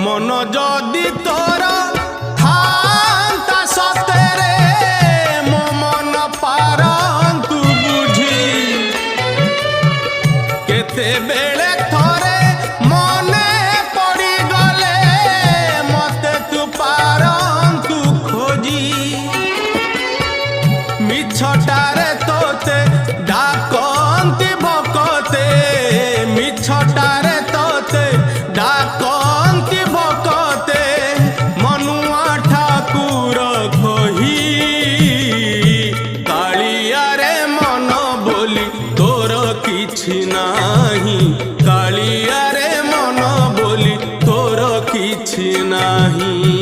मन जदि तोर थांता सतेरे मो मन पारंतु बुझी केते बेले थरे मने पड़ी गले मते तू पारंतु खोजी मिछटारे तोते डाकंती भकते मिछटारे तोते डाकंती भकते मनुआ ठाकुर कही कालिया रे मन बोली तोर किछि नाही कालिया रे मन बोली तोर किछि नाही।